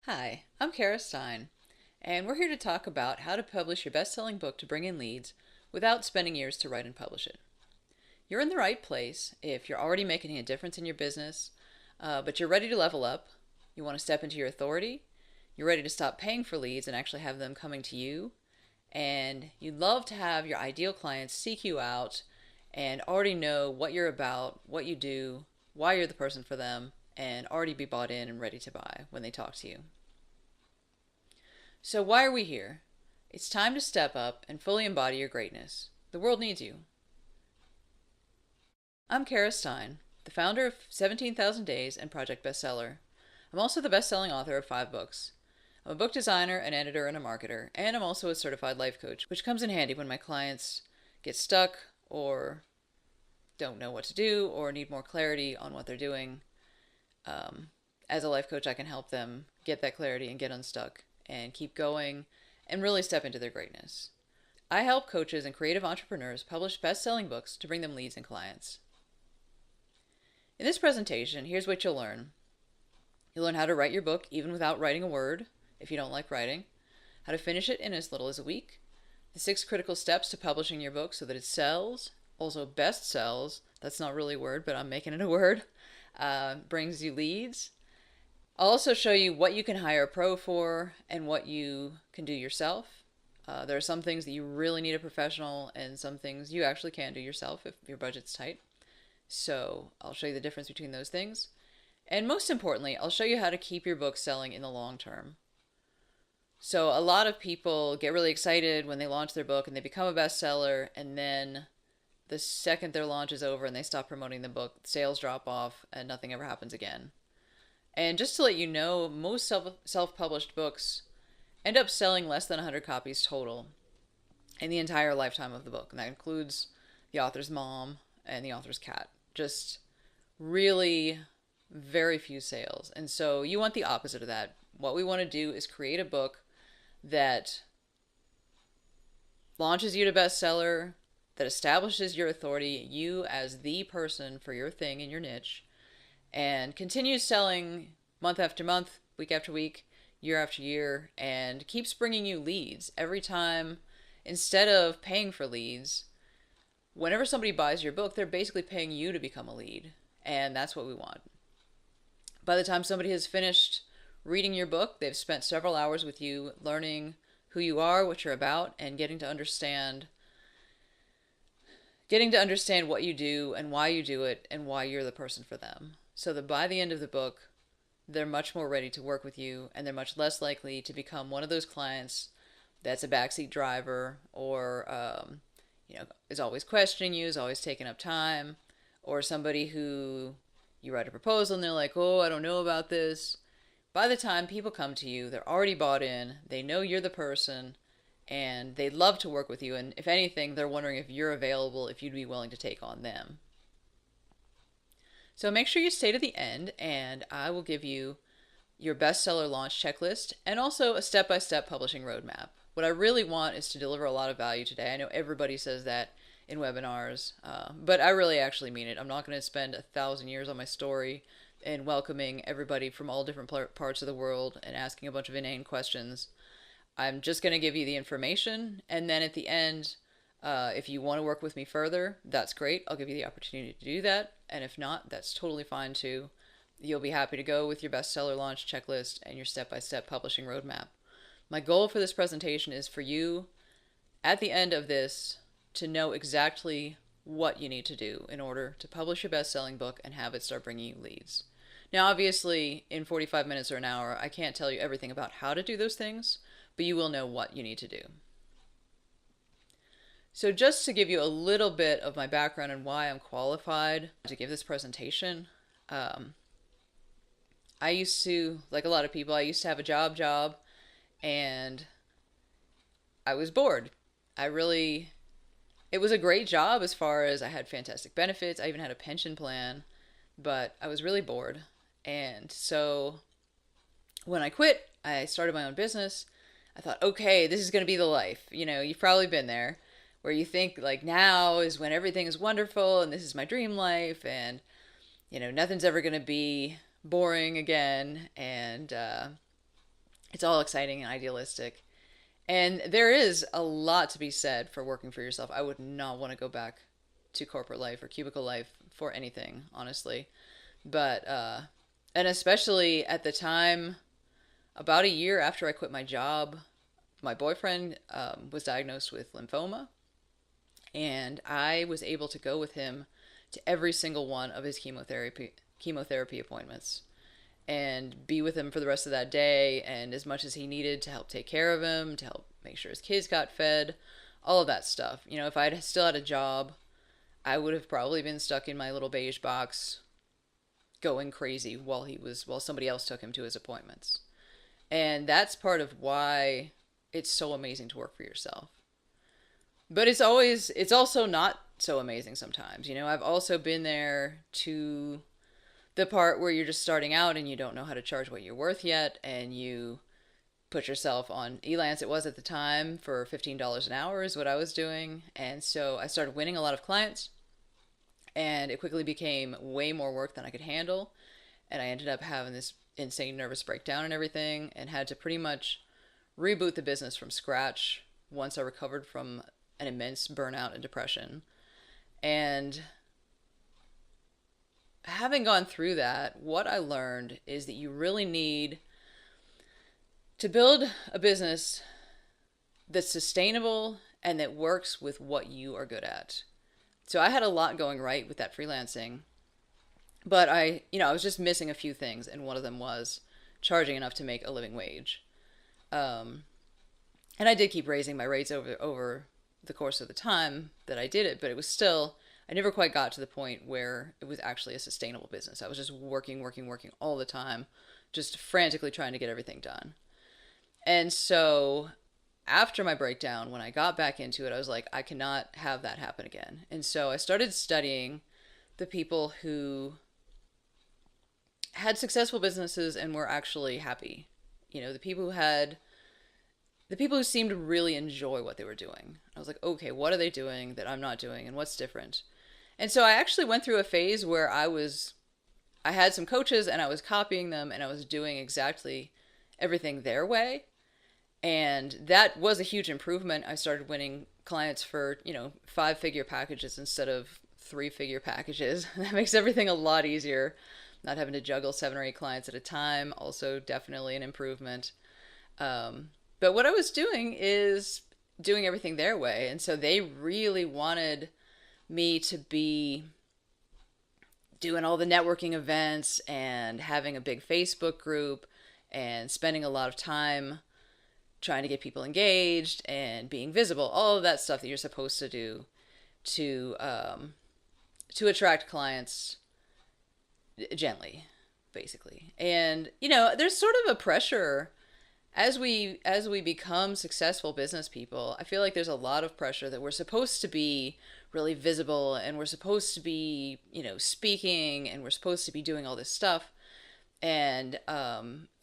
Hi, I'm Kara Stein, and we're here to talk about how to publish your best-selling book to bring in leads without spending years to write and publish it. You're in the right place if you're already making a difference in your business, but you're ready to level up, you want to step into your authority, you're ready to stop paying for leads and actually have them coming to you, and you'd love to have your ideal clients seek you out and already know what you're about, what you do, why you're the person for them, and already be bought in and ready to buy when they talk to you. So, why are we here? It's time to step up and fully embody your greatness. The world needs you. I'm Kara Stein, the founder of 17,000 Days and Project Bestseller. I'm also the best-selling author of 5 books. I'm a book designer, an editor, and a marketer, and I'm also a certified life coach, which comes in handy when my clients get stuck or don't know what to do or need more clarity on what they're doing. As a life coach, I can help them get that clarity and get unstuck and keep going and really step into their greatness. I help coaches and creative entrepreneurs publish best-selling books to bring them leads and clients. In this presentation, here's what you'll learn. You'll learn how to write your book even without writing a word if you don't like writing, how to finish it in as little as a week, the 6 critical steps to publishing your book so that it sells, also best sells, that's not really a word, but I'm making it a word, brings you leads. I'll also show you what you can hire a pro for and what you can do yourself. There are some things that you really need a professional and some things you actually can do yourself if your budget's tight. So I'll show you the difference between those things. And most importantly, I'll show you how to keep your book selling in the long term. So a lot of people get really excited when they launch their book and they become a bestseller, and then the second their launch is over and they stop promoting the book, sales drop off and nothing ever happens again. And just to let you know, most self-published books end up selling less than 100 copies total in the entire lifetime of the book. And that includes the author's mom and the author's cat. Just really very few sales. And so you want the opposite of that. What we want to do is create a book that launches you to bestseller, that establishes your authority, you as the person for your thing in your niche, and continues selling month after month, week after week, year after year, and keeps bringing you leads every time. Instead of paying for leads, whenever somebody buys your book, they're basically paying you to become a lead, and that's what we want. By the time somebody has finished reading your book, they've spent several hours with you learning who you are, what you're about, and getting to understand what you do and why you do it and why you're the person for them. So that by the end of the book, they're much more ready to work with you, and they're much less likely to become one of those clients that's a backseat driver or is always questioning you, is always taking up time, or somebody who you write a proposal and they're like, oh, I don't know about this. By the time people come to you, they're already bought in, they know you're the person, and they'd love to work with you. And if anything, they're wondering if you're available, if you'd be willing to take on them. So make sure you stay to the end, and I will give you your bestseller launch checklist and also a step-by-step publishing roadmap. What I really want is to deliver a lot of value today. I know everybody says that in webinars, but I really actually mean it. I'm not going to spend 1,000 years on my story and welcoming everybody from all different parts of the world and asking a bunch of inane questions. I'm just going to give you the information, and then at the end, if you want to work with me further, that's great. I'll give you the opportunity to do that. And if not, that's totally fine too. You'll be happy to go with your bestseller launch checklist and your step-by-step publishing roadmap. My goal for this presentation is for you, at the end of this, to know exactly what you need to do in order to publish your best-selling book and have it start bringing you leads. Now, obviously, in 45 minutes or an hour, I can't tell you everything about how to do those things, but you will know what you need to do. So just to give you a little bit of my background and why I'm qualified to give this presentation, I used to, like a lot of people, I used to have a job, and I was bored. It was a great job as far as I had fantastic benefits. I even had a pension plan, but I was really bored. And so when I quit, I started my own business. I thought, okay, this is going to be the life. You've probably been there, where you think like now is when everything is wonderful and this is my dream life, and nothing's ever going to be boring again, and It's all exciting and idealistic. And there is a lot to be said for working for yourself. I would not want to go back to corporate life or cubicle life for anything, honestly. But, and especially at the time, about a year after I quit my job, my boyfriend was diagnosed with lymphoma, and I was able to go with him to every single one of his chemotherapy appointments and be with him for the rest of that day and as much as he needed to help take care of him, to help make sure his kids got fed, all of that stuff. You know, if I'd still had a job, I would have probably been stuck in my little beige box going crazy while somebody else took him to his appointments. And that's part of why it's so amazing to work for yourself. But it's also not so amazing sometimes. You know, I've also been there to the part where you're just starting out and you don't know how to charge what you're worth yet, and you put yourself on Elance, it was at the time, for $15 an hour is what I was doing. And so I started winning a lot of clients, and it quickly became way more work than I could handle. And I ended up having this insane nervous breakdown and everything, and had to pretty much reboot the business from scratch once I recovered from an immense burnout and depression. And having gone through that, what I learned is that you really need to build a business that's sustainable and that works with what you are good at. So I had a lot going right with that freelancing, but I was just missing a few things, and one of them was charging enough to make a living wage. And I did keep raising my rates over the course of the time that I did it, but it was still, I never quite got to the point where it was actually a sustainable business. I was just working all the time, just frantically trying to get everything done. And so after my breakdown, when I got back into it, I was like, I cannot have that happen again. And so I started studying the people who had successful businesses and were actually happy. You know, the people who seemed to really enjoy what they were doing. I was like, okay, what are they doing that I'm not doing, and what's different? And so I actually went through a phase where I had some coaches and I was copying them and I was doing exactly everything their way. And that was a huge improvement. I started winning clients for, 5-figure packages instead of 3-figure packages. That makes everything a lot easier. Not having to juggle 7 or 8 clients at a time, also definitely an improvement. But what I was doing is doing everything their way. And so they really wanted me to be doing all the networking events and having a big Facebook group and spending a lot of time trying to get people engaged and being visible, all of that stuff that you're supposed to do to attract clients gently, basically. And, there's sort of a pressure as we become successful business people. I feel like there's a lot of pressure that we're supposed to be really visible, and we're supposed to be, speaking, and we're supposed to be doing all this stuff. And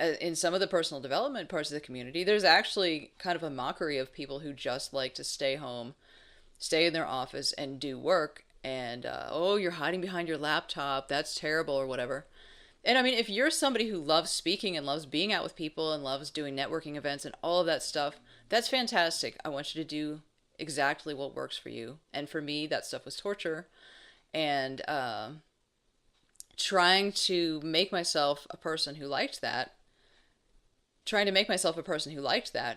in some of the personal development parts of the community, there's actually kind of a mockery of people who just like to stay home, stay in their office, and do work. And, oh, you're hiding behind your laptop, that's terrible, or whatever. And I mean, if you're somebody who loves speaking and loves being out with people and loves doing networking events and all of that stuff, that's fantastic. I want you to do exactly what works for you. And for me, that stuff was torture. And trying to make myself a person who liked that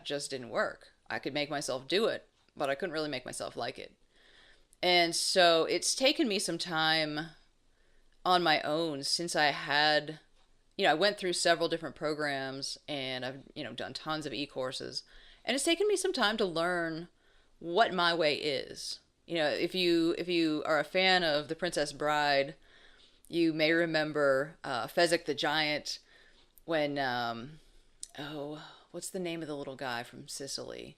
just didn't work. I could make myself do it, but I couldn't really make myself like it. And so it's taken me some time on my own since I had, I went through several different programs, and I've, done tons of e-courses, and it's taken me some time to learn what my way is. If you are a fan of The Princess Bride, you may remember Fezzik the Giant when, what's the name of the little guy from Sicily?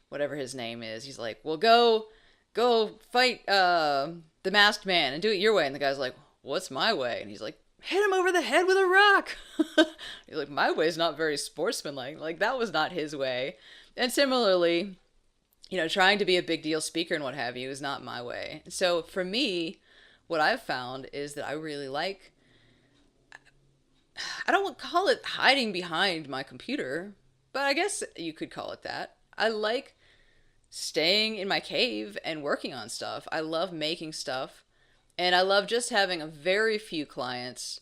Whatever his name is. He's like, well, go fight the masked man and do it your way. And the guy's like, what's my way? And he's like, hit him over the head with a rock. He's like, my way is not very sportsmanlike. Like, that was not his way. And similarly, trying to be a big deal speaker and what have you is not my way. So for me, what I've found is that I really I don't call it hiding behind my computer. but I guess you could call it that. I like staying in my cave and working on stuff. I love making stuff, and I love just having a very few clients,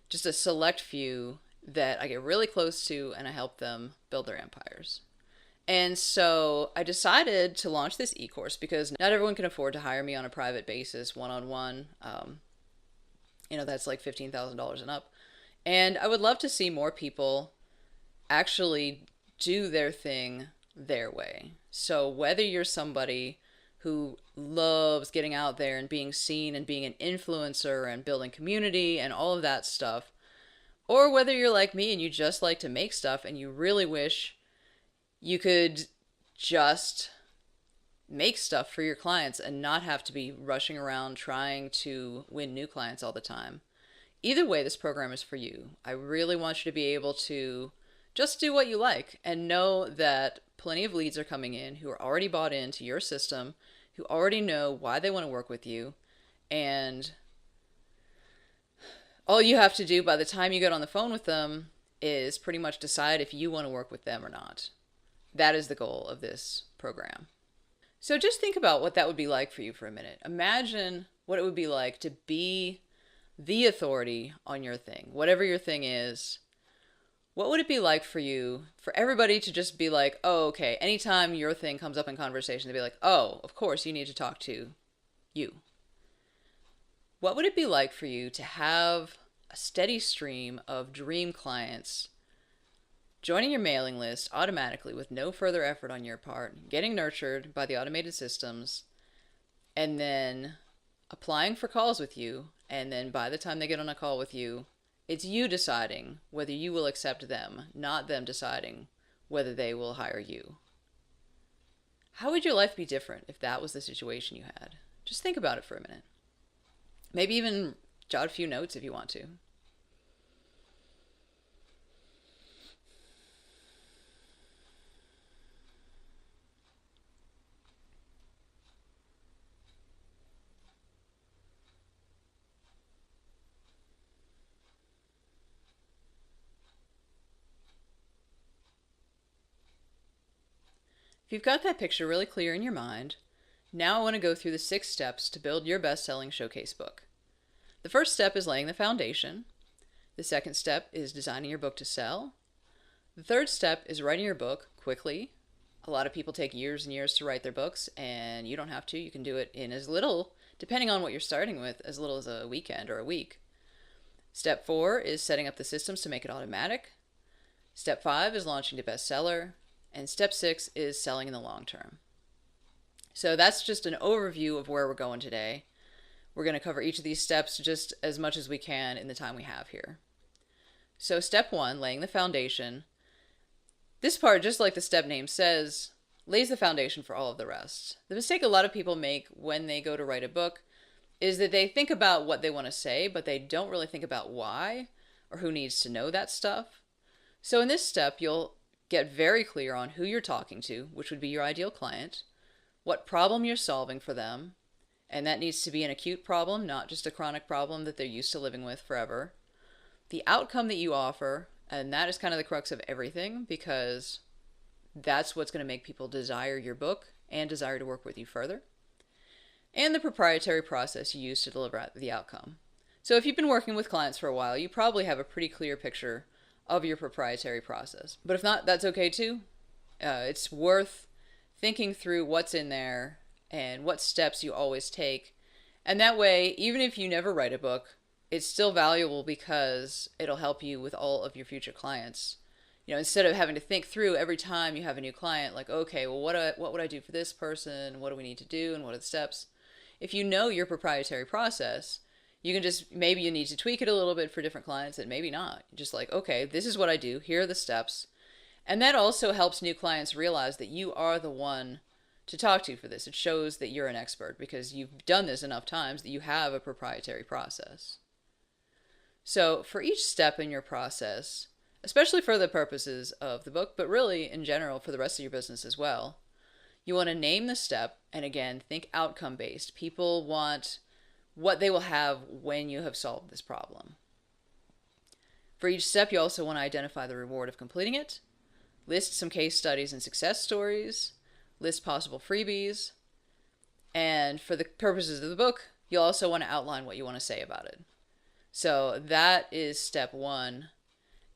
just a select few that I get really close to and I help them build their empires. And so I decided to launch this e-course because not everyone can afford to hire me on a private basis, one-on-one. That's like $15,000 and up. And I would love to see more people actually do their thing their way. So whether you're somebody who loves getting out there and being seen and being an influencer and building community and all of that stuff, or whether you're like me and you just like to make stuff and you really wish you could just make stuff for your clients and not have to be rushing around trying to win new clients all the time. Either way, this program is for you. I really want you to be able to just do what you like and know that plenty of leads are coming in who are already bought into your system, who already know why they want to work with you. And all you have to do by the time you get on the phone with them is pretty much decide if you want to work with them or not. That is the goal of this program. So just think about what that would be like for you for a minute. Imagine what it would be like to be the authority on your thing, whatever your thing is. What would it be like for you, for everybody to just be like, oh, okay, anytime your thing comes up in conversation, they'd be like, oh, of course, you need to talk to you. What would it be like for you to have a steady stream of dream clients joining your mailing list automatically with no further effort on your part, getting nurtured by the automated systems, and then applying for calls with you, and then by the time they get on a call with you, it's you deciding whether you will accept them, not them deciding whether they will hire you? How would your life be different if that was the situation you had? Just think about it for a minute. Maybe even jot a few notes if you want to. If you've got that picture really clear in your mind, now I want to go through the 6 steps to build your best-selling showcase book. The first step is laying the foundation. The second step is designing your book to sell. The third step is writing your book quickly. A lot of people take years and years to write their books, and you don't have to. You can do it in as little, depending on what you're starting with, as little as a weekend or a week. Step 4 is setting up the systems to make it automatic. Step 5 is launching to bestseller. And step 6 is selling in the long term. So that's just an overview of where we're going today. We're going to cover each of these steps just as much as we can in the time we have here. So step 1, laying the foundation. This part, just like the step name says, lays the foundation for all of the rest. The mistake a lot of people make when they go to write a book is that they think about what they want to say, but they don't really think about why or who needs to know that stuff. So in this step, you'll get very clear on who you're talking to, which would be your ideal client, what problem you're solving for them, and that needs to be an acute problem, not just a chronic problem that they're used to living with forever. The outcome that you offer, and that is kind of the crux of everything, because that's what's going to make people desire your book and desire to work with you further. And the proprietary process you use to deliver the outcome. So if you've been working with clients for a while, you probably have a pretty clear picture of your proprietary process. But if not, that's okay too. It's worth thinking through what's in there and what steps you always take. And that way, even if you never write a book, it's still valuable because it'll help you with all of your future clients. Instead of having to think through every time you have a new client, like, okay, well, what would I do for this person? What do we need to do? And what are the steps? If you know your proprietary process, you can maybe you need to tweak it a little bit for different clients and maybe not. Just like, okay, this is what I do. Here are the steps. And that also helps new clients realize that you are the one to talk to for this. It shows that you're an expert because you've done this enough times that you have a proprietary process. So for each step in your process, especially for the purposes of the book, but really in general for the rest of your business as well, you want to name the step. And again, think outcome based. People want what they will have when you have solved this problem. For each step, you also want to identify the reward of completing it. list some case studies and success stories, list possible freebies, and for the purposes of the book, you'll also want to outline what you want to say about it. So that is step one.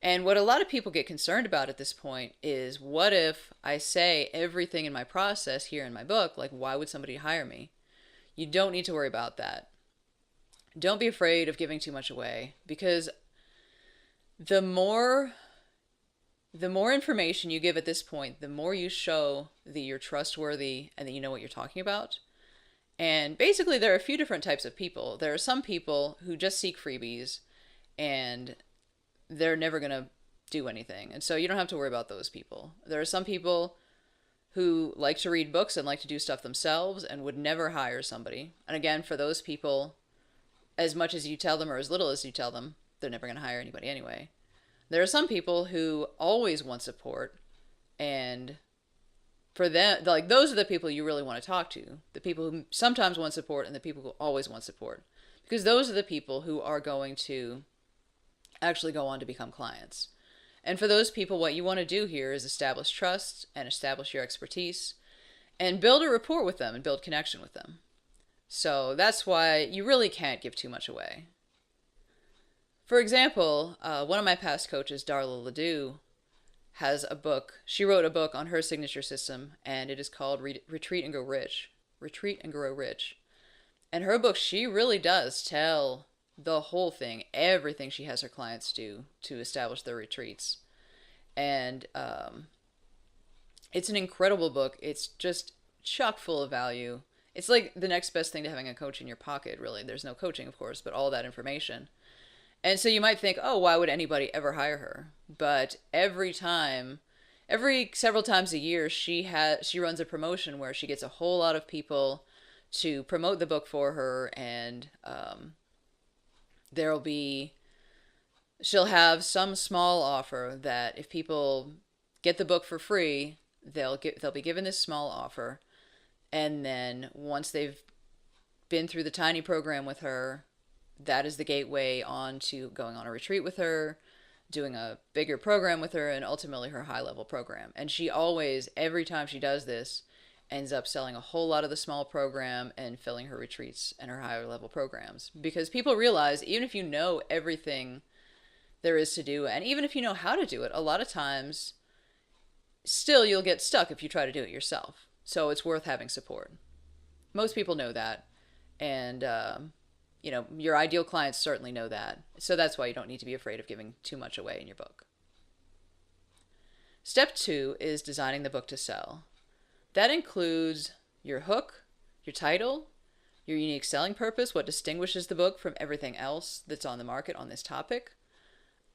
And what a lot of people get concerned about at this point is, what if I say everything in my process here in my book? Like, why would somebody hire me? You don't need to worry about that. Don't be afraid of giving too much away, because the more information you give at this point, the more you show that you're trustworthy and that you know what you're talking about. And basically, there are a few different types of people. There are some people who just seek freebies and they're never going to do anything. And so you don't have to worry about those people. There are some people who like to read books and like to do stuff themselves and would never hire somebody. And again, for those people, as much as you tell them or as little as you tell them, they're never going to hire anybody anyway. There are some people who always want support, and for them, like, those are the people you really want to talk to. The people who sometimes want support and the people who always want support. Because those are the people who are going to actually go on to become clients. And for those people, what you want to do here is establish trust and establish your expertise and build a rapport with them and build connection with them. So that's why you really can't give too much away. For example, one of my past coaches, Darla Ledoux, has a book. She wrote a book on her signature system, and it is called Retreat and Grow Rich. Retreat and Grow Rich. And her book, she really does tell the whole thing, everything she has her clients do to establish their retreats. And it's an incredible book. It's just chock full of value. It's like the next best thing to having a coach in your pocket, really. There's no coaching, of course, but all that information. And so you might think, oh, why would anybody ever hire her? But every several times a year, she runs a promotion where she gets a whole lot of people to promote the book for her, and she'll have some small offer that if people get the book for free, they'll be given this small offer, and then once they've been through the tiny program with her, that is the gateway on to going on a retreat with her, doing a bigger program with her, and ultimately her high-level program. And she always, every time she does this, ends up selling a whole lot of the small program and filling her retreats and her higher-level programs. Because people realize, even if you know everything there is to do, and even if you know how to do it, a lot of times, still you'll get stuck if you try to do it yourself. So it's worth having support. Most people know that. And your ideal clients certainly know that. So that's why you don't need to be afraid of giving too much away in your book. Step 2 is designing the book to sell. That includes your hook, your title, your unique selling purpose, what distinguishes the book from everything else that's on the market on this topic,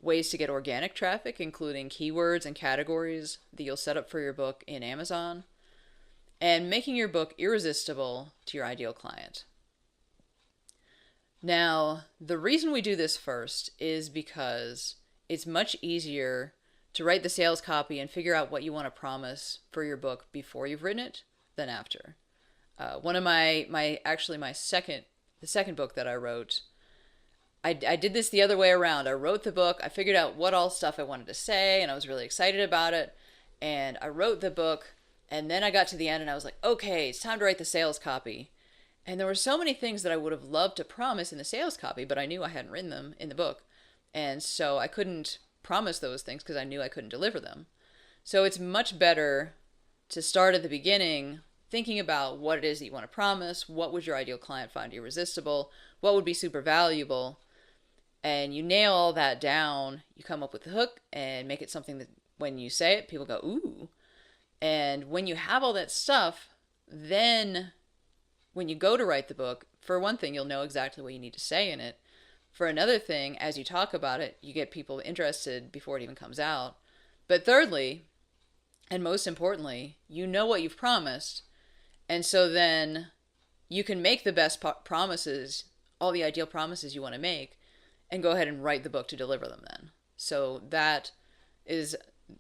ways to get organic traffic, including keywords and categories that you'll set up for your book in Amazon, and making your book irresistible to your ideal client. Now, the reason we do this first is because it's much easier to write the sales copy and figure out what you want to promise for your book before you've written it than after. One of the second book that I wrote, I did this the other way around. I wrote the book, I figured out what all stuff I wanted to say, and I was really excited about it. And I wrote the book, and then I got to the end and I was like, okay, it's time to write the sales copy. And there were so many things that I would have loved to promise in the sales copy, but I knew I hadn't written them in the book. And so I couldn't promise those things because I knew I couldn't deliver them. So it's much better to start at the beginning, thinking about what it is that you want to promise, what would your ideal client find irresistible, what would be super valuable, and you nail all that down, you come up with the hook and make it something that when you say it, people go, ooh. And when you have all that stuff, then when you go to write the book, for one thing, you'll know exactly what you need to say in it. For another thing, as you talk about it, you get people interested before it even comes out. But thirdly, and most importantly, you know what you've promised. And so then you can make the best promises, all the ideal promises you want to make, and go ahead and write the book to deliver them then. So that is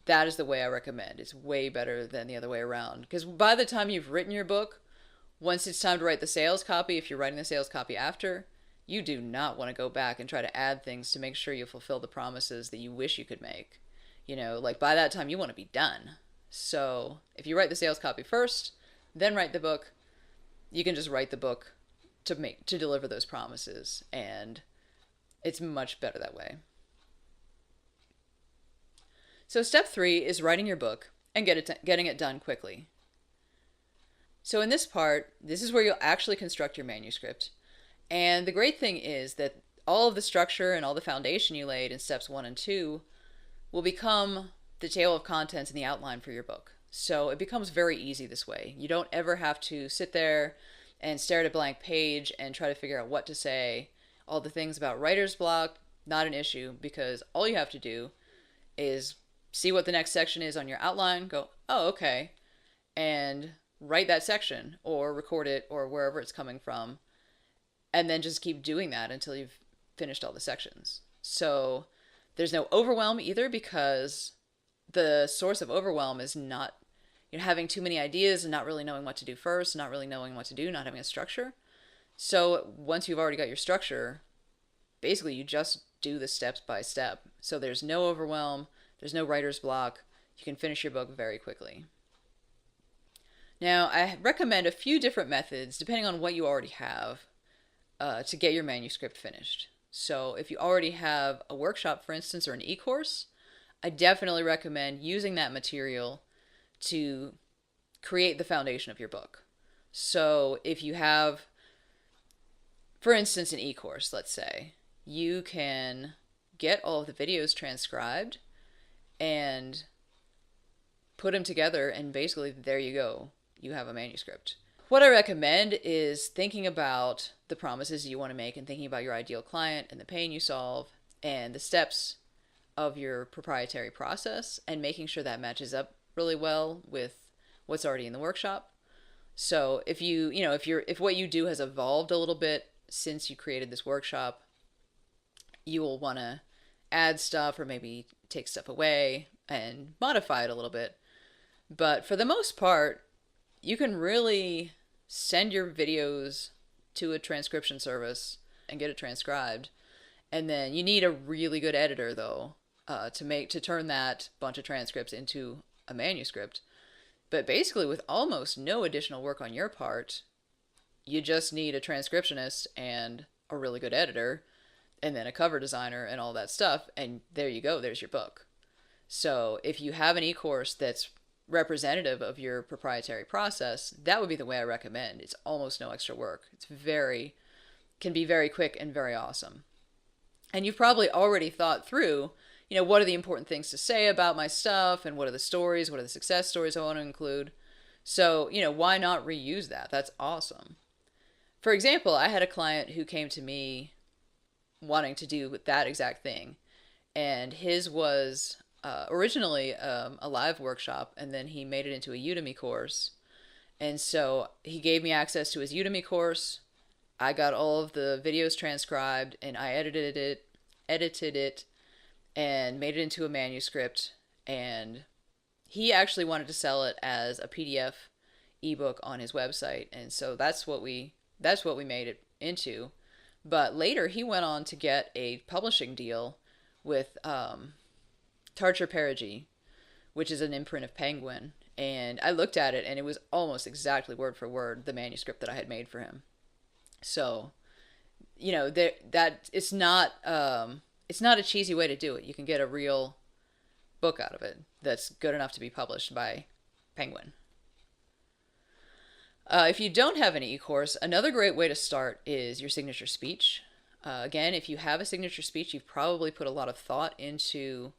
the way I recommend. It's way better than the other way around. Because by the time you've written your book, once it's time to write the sales copy, if you're writing the sales copy after, you do not want to go back and try to add things to make sure you fulfill the promises that you wish you could make. Like by that time you want to be done. So if you write the sales copy first, then write the book, you can just write the book to deliver those promises, and it's much better that way. So step 3 is writing your book and getting it done quickly. So in this part, this is where you'll actually construct your manuscript. And the great thing is that all of the structure and all the foundation you laid in steps 1 and 2 will become the table of contents and the outline for your book. So it becomes very easy this way. You don't ever have to sit there and stare at a blank page and try to figure out what to say. All the things about writer's block, not an issue, because all you have to do is see what the next section is on your outline, go, oh, okay, and write that section or record it or wherever it's coming from, and then just keep doing that until you've finished all the sections. So there's no overwhelm either, because the source of overwhelm is not having too many ideas and not really knowing what to do first, not really knowing what to do, not having a structure. So once you've already got your structure, basically you just do the steps by step. So there's no overwhelm, there's no writer's block. You can finish your book very quickly. Now, I recommend a few different methods, depending on what you already have, to get your manuscript finished. So if you already have a workshop, for instance, or an e-course, I definitely recommend using that material to create the foundation of your book. So if you have, for instance, an e-course, let's say, you can get all of the videos transcribed and put them together, and basically there you go. You have a manuscript. What I recommend is thinking about the promises you want to make and thinking about your ideal client and the pain you solve and the steps of your proprietary process, and making sure that matches up really well with what's already in the workshop. So if if what you do has evolved a little bit since you created this workshop, you will want to add stuff or maybe take stuff away and modify it a little bit. But for the most part, you can really send your videos to a transcription service and get it transcribed. And then you need a really good editor, though, to turn that bunch of transcripts into a manuscript. But basically, with almost no additional work on your part, you just need a transcriptionist and a really good editor, and then a cover designer and all that stuff, and there you go, there's your book. So if you have an e-course that's representative of your proprietary process, that would be the way I recommend. It's almost no extra work. Can be very quick and very awesome. And you've probably already thought through, what are the important things to say about my stuff, and what are the stories, what are the success stories I want to include. So, why not reuse that? That's awesome. For example, I had a client who came to me wanting to do that exact thing, and his was originally a live workshop, and then he made it into a Udemy course. And so he gave me access to his Udemy course. I got all of the videos transcribed, and I edited it, and made it into a manuscript. And he actually wanted to sell it as a PDF ebook on his website, and so that's what we made it into. But later he went on to get a publishing deal with Tarcher Perigee, which is an imprint of Penguin. And I looked at it, and it was almost exactly word for word the manuscript that I had made for him. So, that it's not a cheesy way to do it. You can get a real book out of it that's good enough to be published by Penguin. If you don't have an e-course, another great way to start is your signature speech. Again, if you have a signature speech, you've probably put a lot of thought into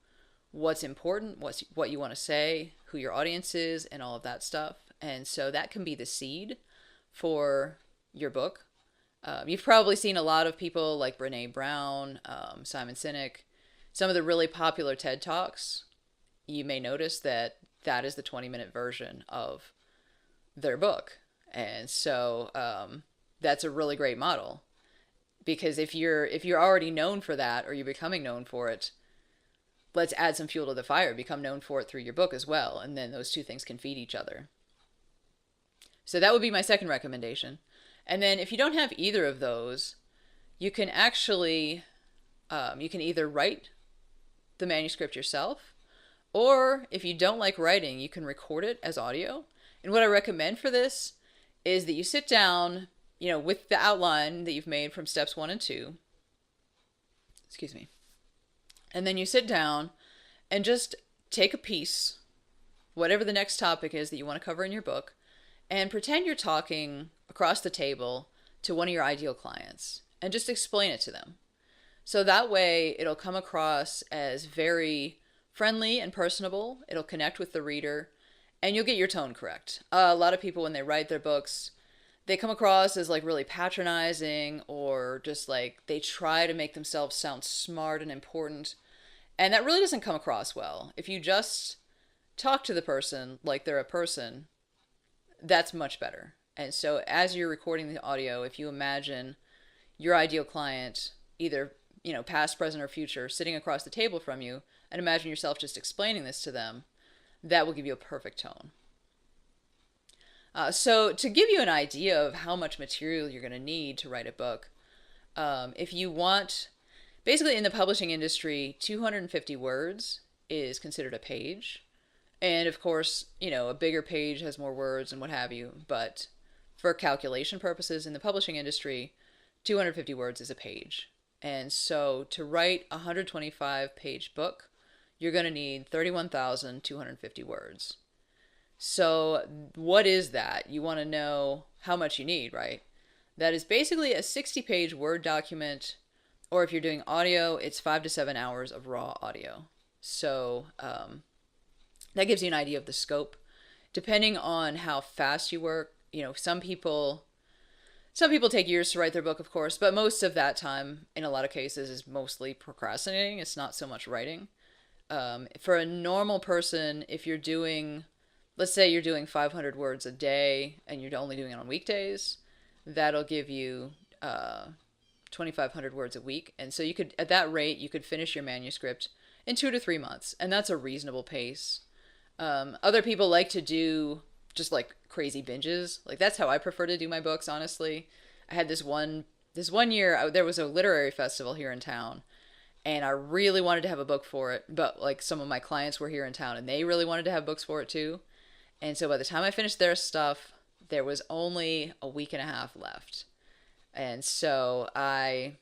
what's important, what you want to say, who your audience is, and all of that stuff. And so that can be the seed for your book. You've probably seen a lot of people like Brene Brown, Simon Sinek, some of the really popular TED Talks. You may notice that is the 20-minute version of their book. And so that's a really great model, because if you're already known for that, or you're becoming known for it, let's add some fuel to the fire, become known for it through your book as well, and then those two things can feed each other. So that would be my second recommendation. And then if you don't have either of those, you can actually you can either write the manuscript yourself, Or if you don't like writing, you can record it as audio. And what I recommend for this is that you sit down, with the outline that you've made from steps 1 and 2. Excuse me. And then you sit down and just take a piece, whatever the next topic is that you want to cover in your book, and pretend you're talking across the table to one of your ideal clients and just explain it to them. So that way it'll come across as very friendly and personable. It'll connect with the reader and you'll get your tone correct. A lot of people, when they write their books, they come across as like really patronizing, or just like they try to make themselves sound smart and important. And that really doesn't come across well. If you just talk to the person like they're a person, that's much better. And so as you're recording the audio, if you imagine your ideal client, either, past, present, or future, sitting across the table from you, and imagine yourself just explaining this to them, that will give you a perfect tone. So to give you an idea of how much material you're going to need to write a book, if you want, basically in the publishing industry, 250 words is considered a page. And of course, a bigger page has more words and what have you. But for calculation purposes in the publishing industry, 250 words is a page. And so to write a 125-page book, you're going to need 31,250 words. So what is that? You want to know how much you need, right? That is basically a 60-page Word document, or if you're doing audio, it's 5 to 7 hours of raw audio. So that gives you an idea of the scope. Depending on how fast you work, some people take years to write their book, of course, but most of that time, in a lot of cases, is mostly procrastinating. It's not so much writing. For a normal person, if you're doing, let's say you're doing 500 words a day and you're only doing it on weekdays, that'll give you 2,500 words a week. And so at that rate, you could finish your manuscript in 2 to 3 months. And that's a reasonable pace. Other people like to do just like crazy binges. Like that's how I prefer to do my books, honestly. I had this one year, there was a literary festival here in town, and I really wanted to have a book for it, but like some of my clients were here in town and they really wanted to have books for it too. And so by the time I finished their stuff, there was only a week and a half left. And so I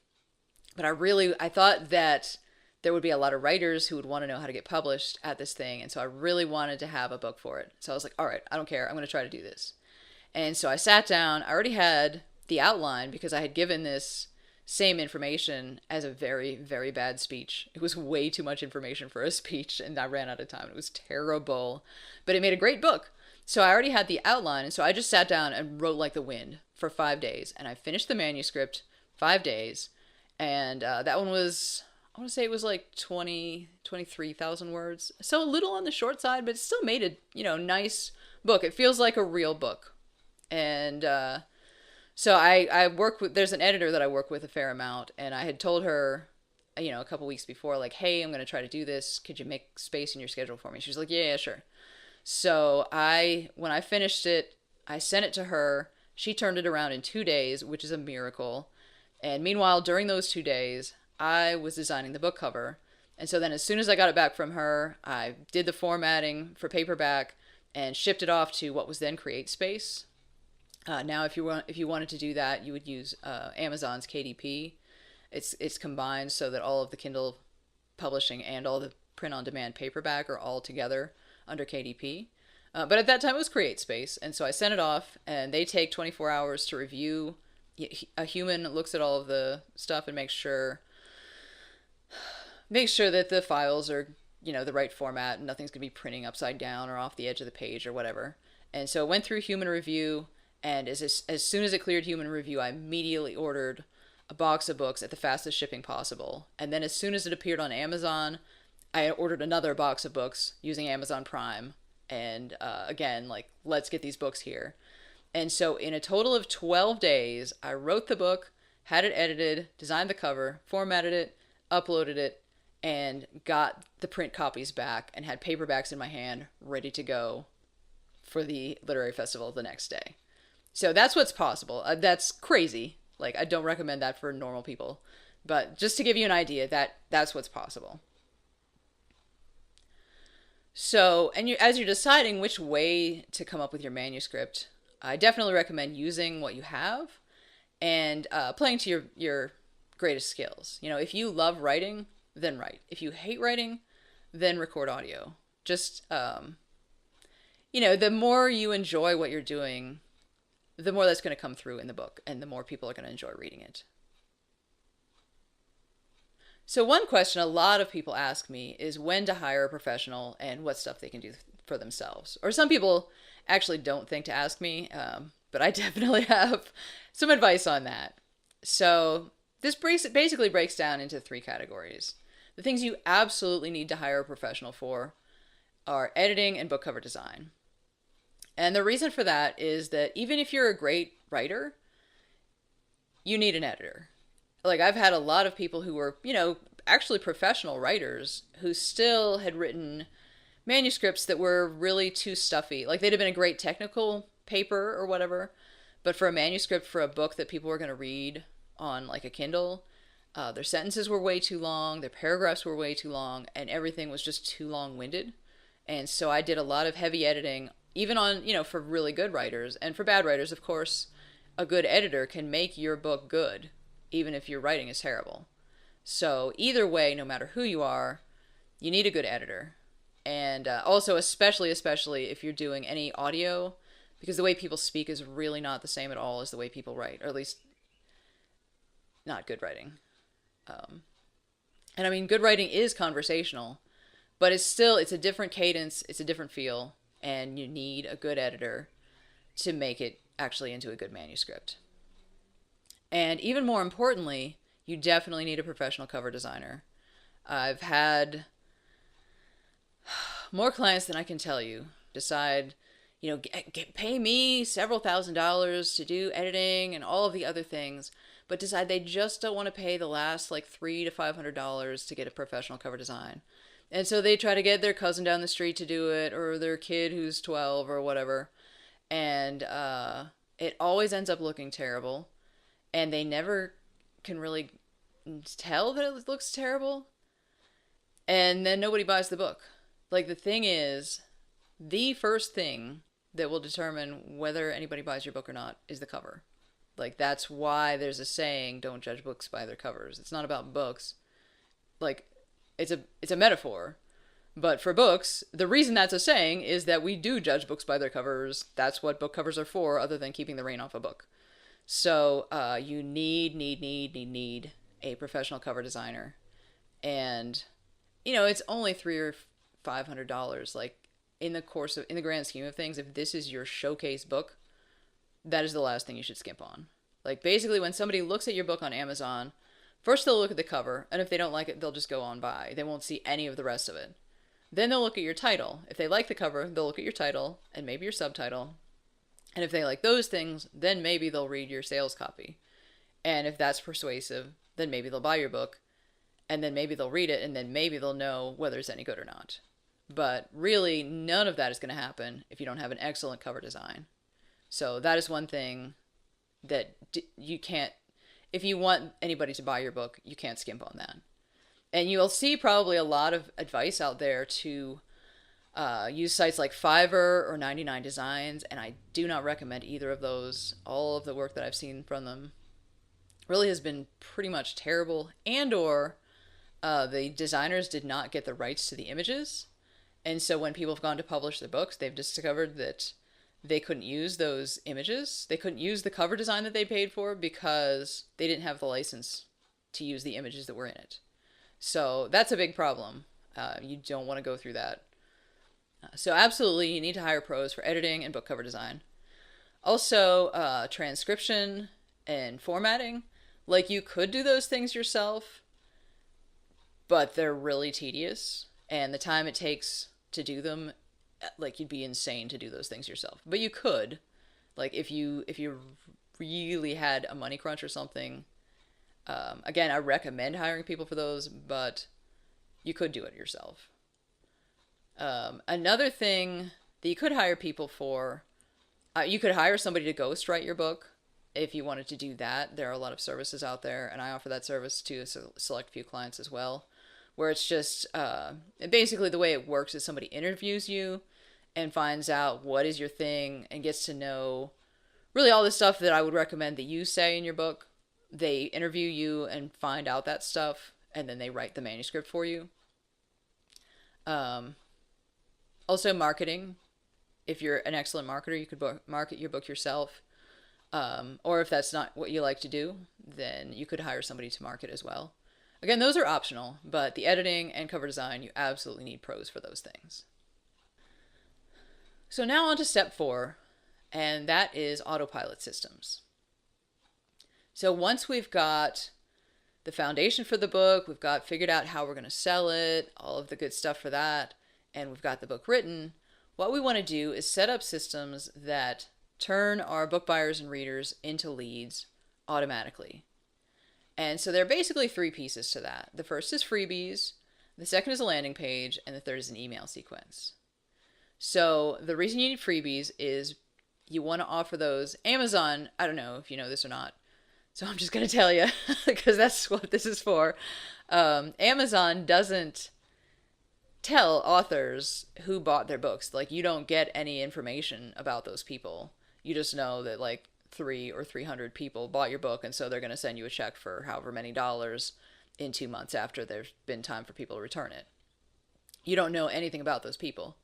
thought that there would be a lot of writers who would want to know how to get published at this thing. And so I really wanted to have a book for it. So I was like, all right, I don't care. I'm going to try to do this. And so I sat down. I already had the outline because I had given this same information as a very, very bad speech. It was way too much information for a speech, and I ran out of time. It was terrible, but it made a great book. So I already had the outline, and so I just sat down and wrote like the wind for 5 days, and I finished the manuscript 5 days, and that one was, I want to say it was like 23,000 words. So a little on the short side, but it still made a, nice book. It feels like a real book. And so I work with, there's an editor that I work with a fair amount, and I had told her, a couple weeks before, like, hey, I'm going to try to do this. Could you make space in your schedule for me? She's like, yeah, sure. So when I finished it, I sent it to her. She turned it around in 2 days, which is a miracle. And meanwhile, during those 2 days, I was designing the book cover. And so then as soon as I got it back from her, I did the formatting for paperback and shipped it off to what was then CreateSpace. Now, if you wanted to do that, you would use Amazon's KDP. It's combined so that all of the Kindle publishing and all the print-on-demand paperback are all together under KDP. But at that time, it was CreateSpace. And so I sent it off, and they take 24 hours to review. A human looks at all of the stuff and makes sure that the files are, the right format and nothing's going to be printing upside down or off the edge of the page or whatever. And so it went through human review, and as soon as it cleared human review, I immediately ordered a box of books at the fastest shipping possible. And then as soon as it appeared on Amazon, I ordered another box of books using Amazon Prime. And again, like, let's get these books here. And so in a total of 12 days, I wrote the book, had it edited, designed the cover, formatted it, uploaded it, and got the print copies back and had paperbacks in my hand ready to go for the literary festival the next day. So that's what's possible. That's crazy. Like, I don't recommend that for normal people. But just to give you an idea, that's what's possible. So, and as you're deciding which way to come up with your manuscript, I definitely recommend using what you have and playing to your greatest skills. You know, if you love writing, then write. If you hate writing, then record audio. Just the more you enjoy what you're doing, the more that's going to come through in the book, and the more people are going to enjoy reading it. So, one question a lot of people ask me is when to hire a professional and what stuff they can do for themselves. Or some people actually don't think to ask me, but I definitely have some advice on that. So, this basically breaks down into three categories. The things you absolutely need to hire a professional for are editing and book cover design. And the reason for that is that even if you're a great writer, you need an editor. Like, I've had a lot of people who were, actually professional writers who still had written manuscripts that were really too stuffy. Like, they'd have been a great technical paper or whatever, but for a manuscript for a book that people were going to read on like a Kindle, their sentences were way too long, their paragraphs were way too long, and everything was just too long-winded. And so I did a lot of heavy editing, even on, for really good writers. And for bad writers, of course, a good editor can make your book good, even if your writing is terrible. So either way, no matter who you are, you need a good editor. And also, especially if you're doing any audio, because the way people speak is really not the same at all as the way people write, or at least not good writing. And I mean, good writing is conversational, but it's a different cadence, it's a different feel, and you need a good editor to make it actually into a good manuscript. And even more importantly, you definitely need a professional cover designer. I've had more clients than I can tell you decide, pay me several $1,000s to do editing and all of the other things, but decide they just don't want to pay the last like $300 to $500 to get a professional cover design. And so they try to get their cousin down the street to do it, or their kid who's 12 or whatever. And it always ends up looking terrible. And they never can really tell that it looks terrible. And then nobody buys the book. Like, the thing is, the first thing that will determine whether anybody buys your book or not is the cover. Like, that's why there's a saying, don't judge books by their covers. It's not about books. Like, it's a metaphor. But for books, the reason that's a saying is that we do judge books by their covers. That's what book covers are for, other than keeping the rain off a book. So you need a professional cover designer. And, it's only $300 or $500. Like, in the grand scheme of things, if this is your showcase book, that is the last thing you should skimp on. Like, basically, when somebody looks at your book on Amazon, first they'll look at the cover, and if they don't like it, they'll just go on by. They won't see any of the rest of it. Then they'll look at your title. If they like the cover, they'll look at your title and maybe your subtitle. And if they like those things, then maybe they'll read your sales copy. And if that's persuasive, then maybe they'll buy your book. And then maybe they'll read it, and then maybe they'll know whether it's any good or not. But really, none of that is going to happen if you don't have an excellent cover design. So that is one thing that you can't, if you want anybody to buy your book, you can't skimp on that. And you'll see probably a lot of advice out there to use sites like Fiverr or 99 Designs, and I do not recommend either of those. All of the work that I've seen from them really has been pretty much terrible, and or the designers did not get the rights to the images. And so when people have gone to publish their books, they've discovered that they couldn't use those images. They couldn't use the cover design that they paid for because they didn't have the license to use the images that were in it. So that's a big problem. You don't want to go through that. So absolutely, you need to hire pros for editing and book cover design. Also, transcription and formatting. Like, you could do those things yourself, but they're really tedious. And the time it takes to do them, like, you'd be insane to do those things yourself. But you could. Like, if you really had a money crunch or something, again, I recommend hiring people for those, but you could do it yourself. Another thing that you could hire people for, you could hire somebody to ghostwrite your book if you wanted to do that. There are a lot of services out there, and I offer that service to a select few clients as well. where it's just basically the way it works is somebody interviews you and finds out what is your thing and gets to know really all the stuff that I would recommend that you say in your book. They interview you and find out that stuff, and then they write the manuscript for you. Um, Also, marketing. If you're an excellent marketer, you could market your book yourself. Or if that's not what you like to do, then you could hire somebody to market as well. Again, those are optional, but the editing and cover design, you absolutely need pros for those things. So now on to step 4, and that is autopilot systems. So once we've got the foundation for the book, we've got figured out how we're going to sell it, all of the good stuff for that, and we've got the book written, what we want to do is set up systems that turn our book buyers and readers into leads automatically. And so there are basically 3 pieces to that. The first is freebies, the second is a landing page, and the third is an email sequence. So the reason you need freebies is you want to offer those. Amazon, I don't know if you know this or not, so I'm just going to tell you because that's what this is for. Amazon doesn't tell authors who bought their books. Like, you don't get any information about those people. You just know that like 300 people bought your book, and so they're going to send you a check for however many dollars in 2 months after there's been time for people to return it. You don't know anything about those people.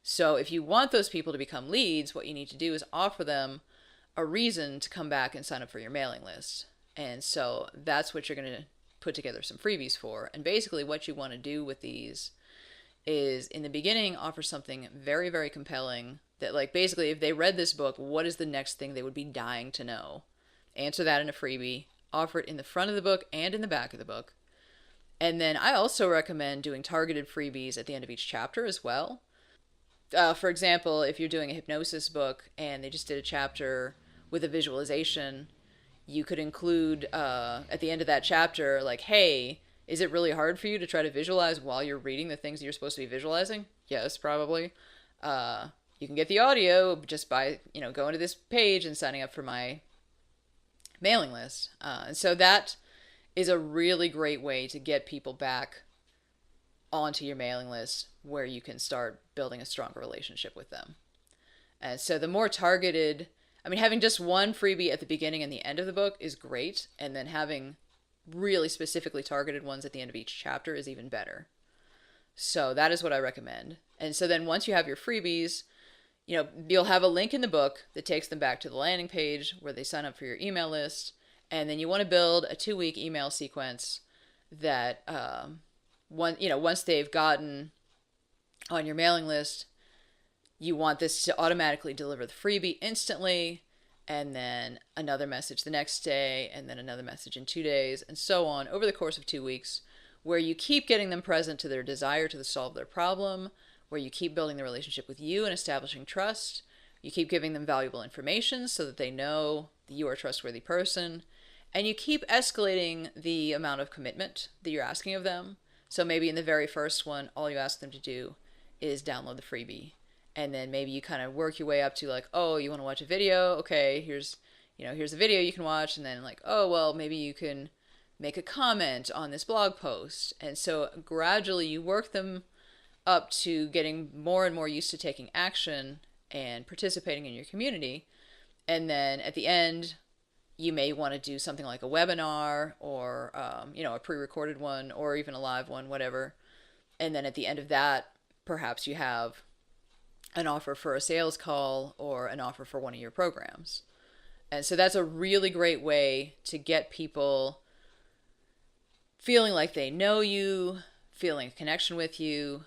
So if you want those people to become leads, what you need to do is offer them a reason to come back and sign up for your mailing list. And so that's what you're going to put together some freebies for. And basically what you want to do with these is in the beginning offer something very, very compelling that, like, basically if they read this book, what is the next thing they would be dying to know? Answer that in a freebie. Offer it in the front of the book and in the back of the book. And then I also recommend doing targeted freebies at the end of each chapter as well. For example, if you're doing a hypnosis book and they just did a chapter with a visualization, you could include at the end of that chapter, like, hey, is it really hard for you to try to visualize while you're reading the things that you're supposed to be visualizing? Yes, probably. You can get the audio just by, going to this page and signing up for my mailing list. And so that is a really great way to get people back onto your mailing list where you can start building a stronger relationship with them. And so the more targeted, having just one freebie at the beginning and the end of the book is great, and then having really specifically targeted ones at the end of each chapter is even better. So that is what I recommend. And so then once you have your freebies, you'll have a link in the book that takes them back to the landing page where they sign up for your email list. And then you want to build a 2-week email sequence that once they've gotten on your mailing list, you want this to automatically deliver the freebie instantly, and then another message the next day, and then another message in 2 days, and so on over the course of 2 weeks, where you keep getting them present to their desire to solve their problem, where you keep building the relationship with you and establishing trust. You keep giving them valuable information so that they know that you are a trustworthy person, and you keep escalating the amount of commitment that you're asking of them. So maybe in the very first one, all you ask them to do is download the freebie. And then maybe you kind of work your way up to like, oh, you want to watch a video? Okay, here's a video you can watch. And then like, oh, well, maybe you can make a comment on this blog post. And so gradually you work them up to getting more and more used to taking action and participating in your community. And then at the end, you may want to do something like a webinar or, a pre-recorded one or even a live one, whatever. And then at the end of that, perhaps you have an offer for a sales call or an offer for one of your programs. And so that's a really great way to get people feeling like they know you, feeling a connection with you,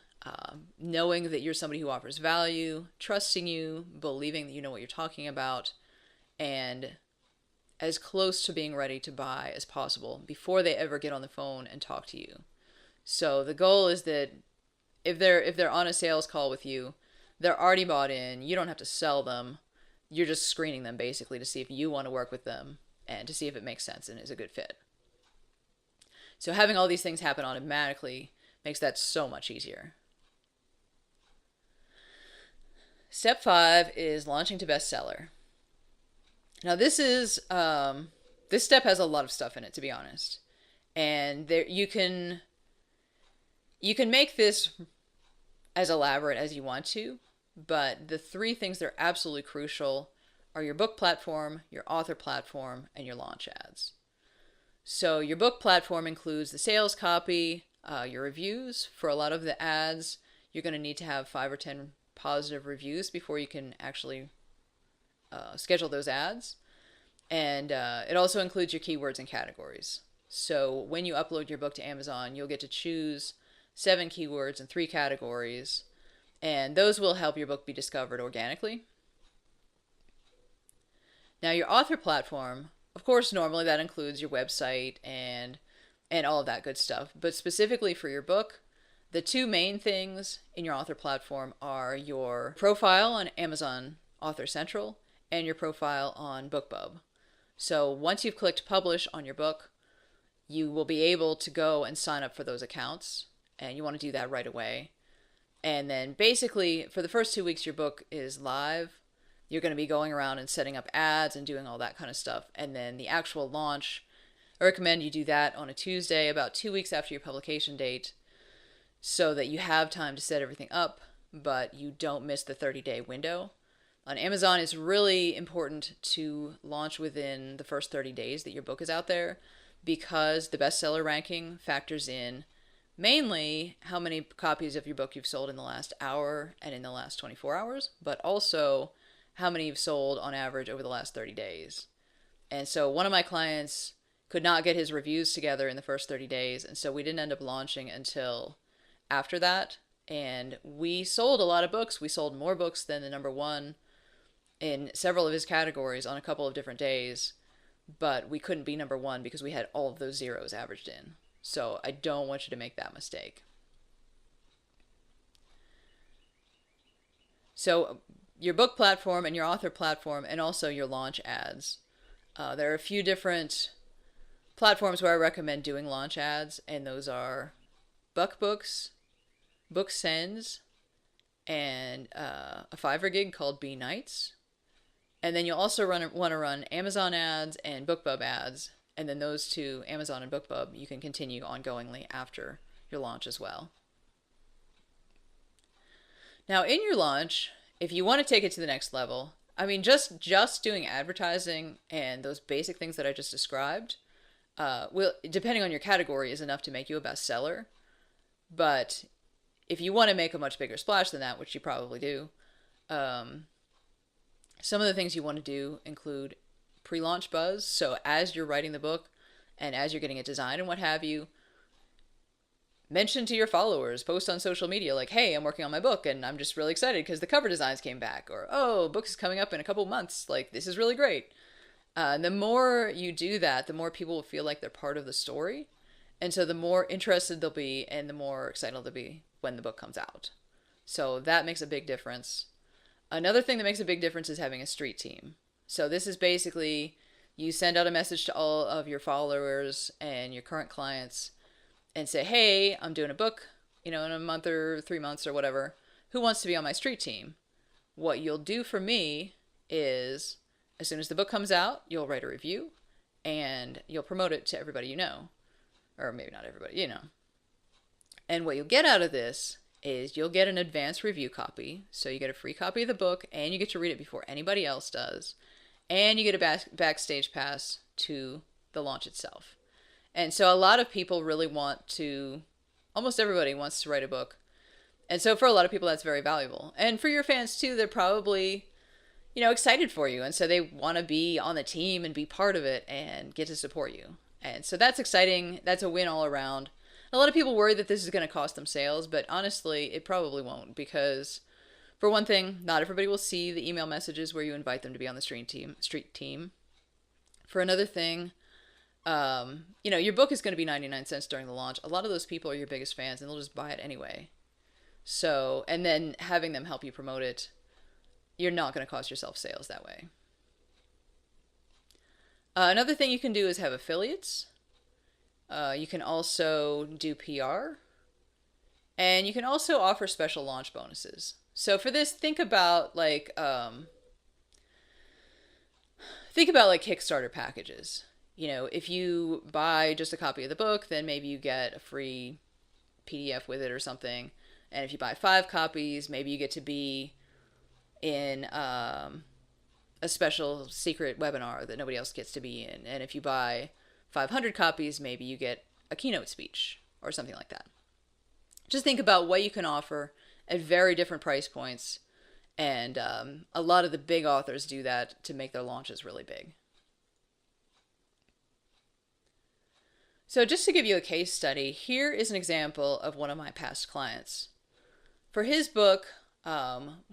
knowing that you're somebody who offers value, trusting you, believing that you know what you're talking about, and as close to being ready to buy as possible before they ever get on the phone and talk to you. So the goal is that if they're on a sales call with you, they're already bought in. You don't have to sell them. You're just screening them basically to see if you want to work with them and to see if it makes sense and is a good fit. So having all these things happen automatically makes that so much easier. Step 5 is launching to bestseller. Now this step has a lot of stuff in it, to be honest. And there you can You can make this as elaborate as you want to, but the three things that are absolutely crucial are your book platform, your author platform, and your launch ads. So your book platform includes the sales copy, your reviews. For a lot of the ads, you're going to need to have 5 or 10 positive reviews before you can actually schedule those ads. And it also includes your keywords and categories. So when you upload your book to Amazon, you'll get to choose 7 keywords and 3 categories, and those will help your book be discovered organically. Now, your author platform, of course, normally that includes your website and all of that good stuff. But specifically for your book, the 2 main things in your author platform are your profile on Amazon Author Central and your profile on BookBub. So once you've clicked publish on your book, you will be able to go and sign up for those accounts, and you want to do that right away. And then basically for the first 2 weeks your book is live, you're going to be going around and setting up ads and doing all that kind of stuff. And then the actual launch, I recommend you do that on a Tuesday, about 2 weeks after your publication date, so that you have time to set everything up, but you don't miss the 30-day window. On Amazon, it's really important to launch within the first 30 days that your book is out there, because the bestseller ranking factors in mainly how many copies of your book you've sold in the last hour and in the last 24 hours, but also how many you've sold on average over the last 30 days. And so one of my clients could not get his reviews together in the first 30 days, and so we didn't end up launching until after that. And we sold a lot of books. We sold more books than the number one in several of his categories on a couple of different days, but we couldn't be number one because we had all of those zeros averaged in. So I don't want you to make that mistake. So your book platform and your author platform, and also your launch ads. There are a few different platforms where I recommend doing launch ads, and those are BuckBooks, BookSends, and a Fiverr gig called B Nights. And then you'll also want to run Amazon ads and BookBub ads. And then those 2, Amazon and BookBub, you can continue ongoingly after your launch as well. Now, in your launch, if you want to take it to the next level, I mean, just doing advertising and those basic things that I just described, will, depending on your category, is enough to make you a bestseller. But if you want to make a much bigger splash than that, which you probably do, some of the things you want to do include pre-launch buzz. So as you're writing the book and as you're getting it designed and what have you, mention to your followers, post on social media like, hey, I'm working on my book and I'm just really excited because the cover designs came back, or, oh, book is coming up in a couple months, like, this is really great. The more you do that, the more people will feel like they're part of the story. And so the more interested they'll be and the more excited they'll be when the book comes out. So that makes a big difference. Another thing that makes a big difference is having a street team. So this is basically, you send out a message to all of your followers and your current clients and say, hey, I'm doing a book, in a month or 3 months or whatever. Who wants to be on my street team? What you'll do for me is, as soon as the book comes out, you'll write a review and you'll promote it to everybody you know. Or maybe not everybody, you know. And what you'll get out of this is you'll get an advanced review copy. So you get a free copy of the book and you get to read it before anybody else does. And you get a backstage pass to the launch itself. And so a lot of people really want to, almost everybody wants to write a book. And so for a lot of people, that's very valuable. And for your fans too, they're probably, excited for you. And so they want to be on the team and be part of it and get to support you. And so that's exciting. That's a win all around. A lot of people worry that this is going to cost them sales, but honestly, it probably won't, because for one thing, not everybody will see the email messages where you invite them to be on the street team. For another thing, your book is going to be 99 cents during the launch. A lot of those people are your biggest fans and they'll just buy it anyway. So, and then having them help you promote it, you're not going to cost yourself sales that way. Another thing you can do is have affiliates. You can also do PR. And you can also offer special launch bonuses. So for this, think about like Kickstarter packages. If you buy just a copy of the book, then maybe you get a free PDF with it or something. And if you buy 5 copies, maybe you get to be in a special secret webinar that nobody else gets to be in. And if you buy 500 copies, maybe you get a keynote speech or something like that. Just think about what you can offer at very different price points. And a lot of the big authors do that to make their launches really big. So just to give you a case study, here is an example of one of my past clients. For his book,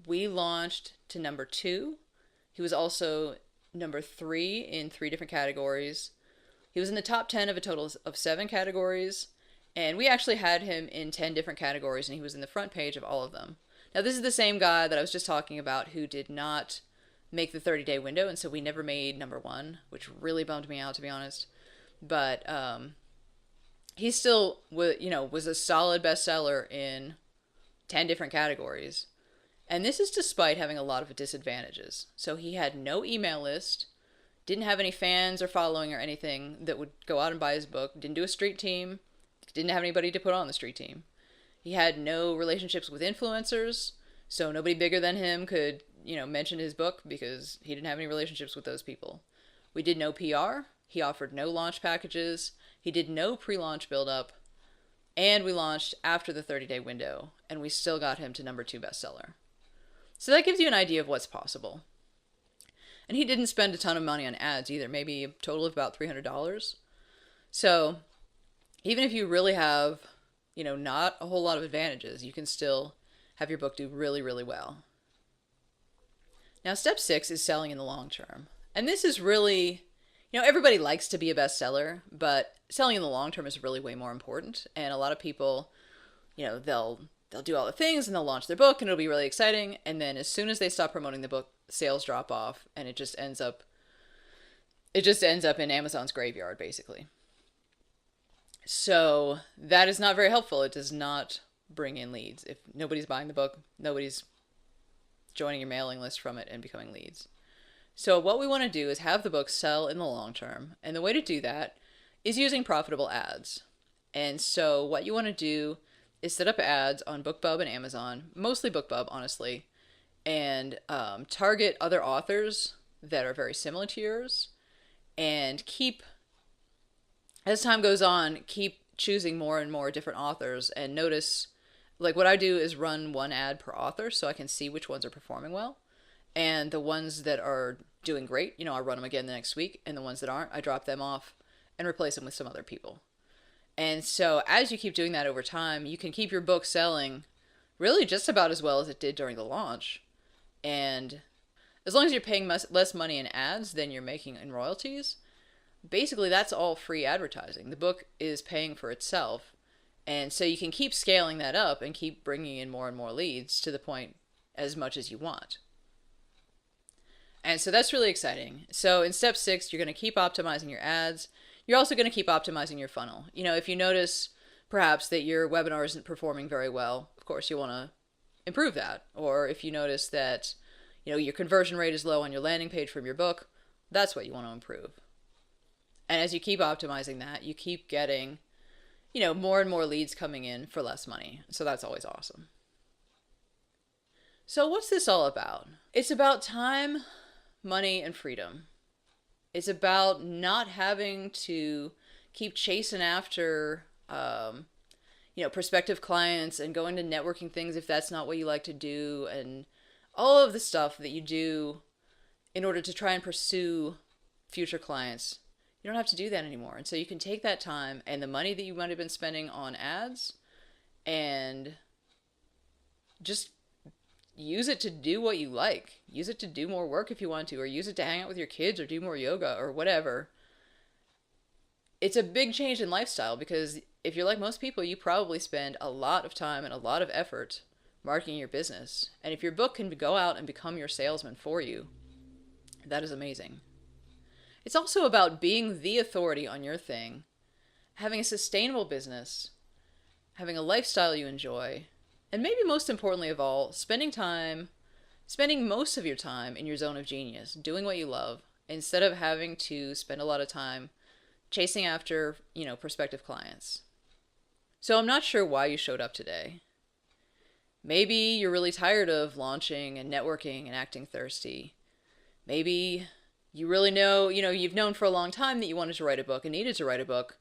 we launched to number 2. He was also number 3 in 3 different categories. He was in the top 10 of a total of 7 categories. And we actually had him in 10 different categories, and he was in the front page of all of them. Now, this is the same guy that I was just talking about who did not make the 30-day window, and so we never made number 1, which really bummed me out, to be honest. But he still was a solid bestseller in 10 different categories. And this is despite having a lot of disadvantages. So he had no email list, didn't have any fans or following or anything that would go out and buy his book, didn't do a street team, didn't have anybody to put on the street team. He had no relationships with influencers, so nobody bigger than him could, mention his book because he didn't have any relationships with those people. We did no PR. He offered no launch packages. He did no pre-launch build-up. And we launched after the 30-day window, and we still got him to number 2 bestseller. So that gives you an idea of what's possible. And he didn't spend a ton of money on ads either, maybe a total of about $300. So even if you really have, not a whole lot of advantages, you can still have your book do really, really well. Now, step 6 is selling in the long term. And this is really, everybody likes to be a bestseller, but selling in the long term is really way more important. And a lot of people, they'll do all the things and they'll launch their book and it'll be really exciting. And then as soon as they stop promoting the book, sales drop off and it just ends up in Amazon's graveyard, basically. So that is not very helpful. It does not bring in leads. If nobody's buying the book, nobody's joining your mailing list from it and becoming leads. So what we want to do is have the book sell in the long term. And the way to do that is using profitable ads. And so what you want to do is set up ads on BookBub and Amazon, mostly BookBub, honestly, and target other authors that are very similar to yours, and as time goes on, keep choosing more and more different authors. And notice, like, what I do is run 1 ad per author so I can see which ones are performing well. And the ones that are doing great, I run them again the next week. And the ones that aren't, I drop them off and replace them with some other people. And so as you keep doing that over time, you can keep your book selling really just about as well as it did during the launch. And as long as you're paying less money in ads than you're making in royalties, basically that's all free advertising. The book is paying for itself. And so you can keep scaling that up and keep bringing in more and more leads to the point as much as you want. And so that's really exciting. So in step 6, you're going to keep optimizing your ads. You're also going to keep optimizing your funnel. If you notice perhaps that your webinar isn't performing very well, of course you want to improve that. Or if you notice that, your conversion rate is low on your landing page from your book, that's what you want to improve. And as you keep optimizing that, you keep getting, more and more leads coming in for less money. So that's always awesome. So what's this all about? It's about time, money, and freedom. It's about not having to keep chasing after, prospective clients and going to networking things if that's not what you like to do, and all of the stuff that you do in order to try and pursue future clients. You don't have to do that anymore. And so you can take that time and the money that you might have been spending on ads and just use it to do what you like. Use it to do more work if you want to, or use it to hang out with your kids or do more yoga or whatever. It's a big change in lifestyle because if you're like most people, you probably spend a lot of time and a lot of effort marketing your business. And if your book can go out and become your salesman for you, that is amazing. It's also about being the authority on your thing, having a sustainable business, having a lifestyle you enjoy, and maybe most importantly of all, spending most of your time in your zone of genius, doing what you love, instead of having to spend a lot of time chasing after, prospective clients. So I'm not sure why you showed up today. Maybe you're really tired of launching and networking and acting thirsty. Maybe you really you've known for a long time that you wanted to write a book and needed to write a book,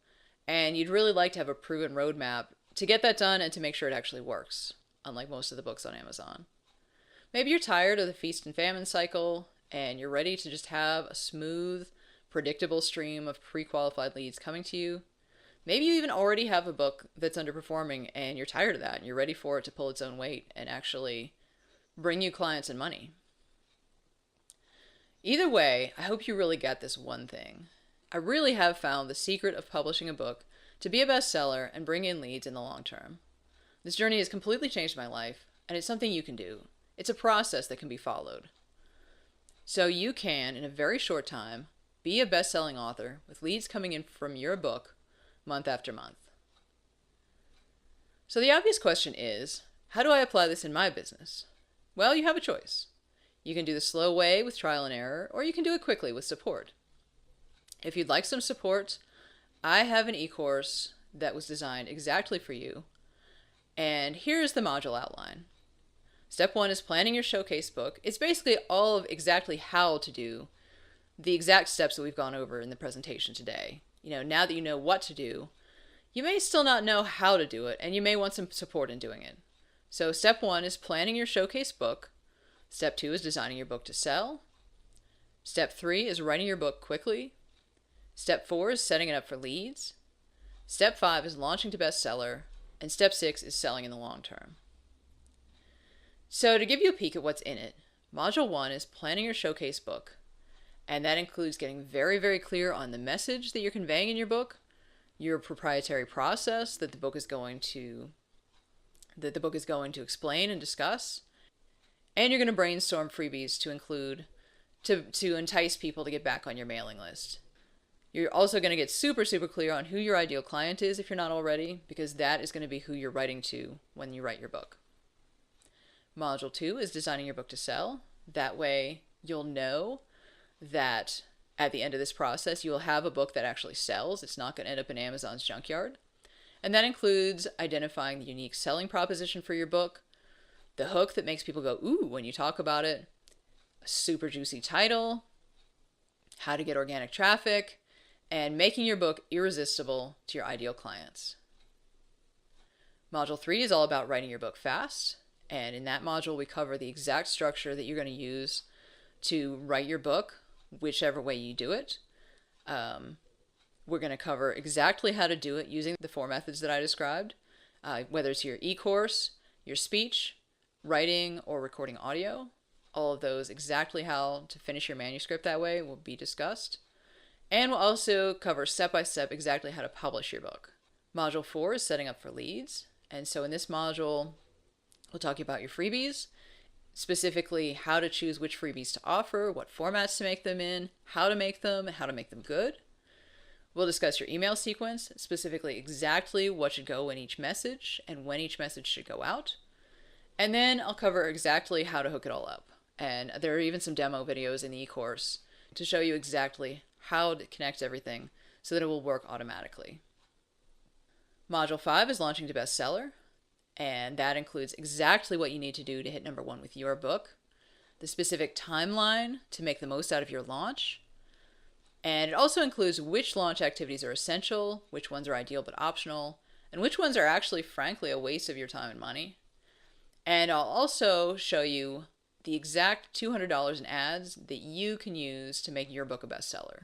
and you'd really like to have a proven roadmap to get that done and to make sure it actually works, unlike most of the books on Amazon. Maybe you're tired of the feast and famine cycle, and you're ready to just have a smooth, predictable stream of pre-qualified leads coming to you. Maybe you even already have a book that's underperforming and you're tired of that and you're ready for it to pull its own weight and actually bring you clients and money. Either way, I hope you really get this one thing. I really have found the secret of publishing a book to be a bestseller and bring in leads in the long term. This journey has completely changed my life, and it's something you can do. It's a process that can be followed. So you can, in a very short time, be a best-selling author with leads coming in from your book month after month. So the obvious question is, how do I apply this in my business? Well, you have a choice. You can do the slow way with trial and error, or you can do it quickly with support. If you'd like some support, I have an e-course that was designed exactly for you. And here's the module outline. Step 1 is planning your showcase book. It's basically all of exactly how to do the exact steps that we've gone over in the presentation today. Now that you know what to do, you may still not know how to do it, and you may want some support in doing it. So step 1 is planning your showcase book. Step 2 is designing your book to sell. Step 3 is writing your book quickly. Step 4 is setting it up for leads. Step 5 is launching to bestseller. And step 6 is selling in the long term. So to give you a peek at what's in it, Module 1 is planning your showcase book. And that includes getting very, very clear on the message that you're conveying in your book, your proprietary process that the book is going to explain and discuss, and you're going to brainstorm freebies to include to entice people to get back on your mailing list. You're also going to get super, super clear on who your ideal client is if you're not already, because that is going to be who you're writing to when you write your book. Module 2 is designing your book to sell. That way you'll know that at the end of this process, you will have a book that actually sells. It's not going to end up in Amazon's junkyard. And that includes identifying the unique selling proposition for your book, the hook that makes people go, ooh, when you talk about it, a super juicy title, how to get organic traffic, and making your book irresistible to your ideal clients. Module 3 is all about writing your book fast. And in that module, we cover the exact structure that you're going to use to write your book, whichever way you do it. We're going to cover exactly how to do it using the 4 methods that I described, whether it's your e-course, your speech, writing, or recording audio. All of those, exactly how to finish your manuscript that way, will be discussed. And we'll also cover step-by-step exactly how to publish your book. Module 4 is setting up for leads. And so in this module, we'll talk about your freebies, specifically how to choose which freebies to offer, what formats to make them in, how to make them, and how to make them good. We'll discuss your email sequence, specifically exactly what should go in each message and when each message should go out. And then I'll cover exactly how to hook it all up. And there are even some demo videos in the e-course to show you exactly how to connect everything so that it will work automatically. Module 5 is launching to bestseller. And that includes exactly what you need to do to hit number 1 with your book, the specific timeline to make the most out of your launch. And it also includes which launch activities are essential, which ones are ideal but optional, and which ones are actually, frankly, a waste of your time and money. And I'll also show you the exact $200 in ads that you can use to make your book a bestseller.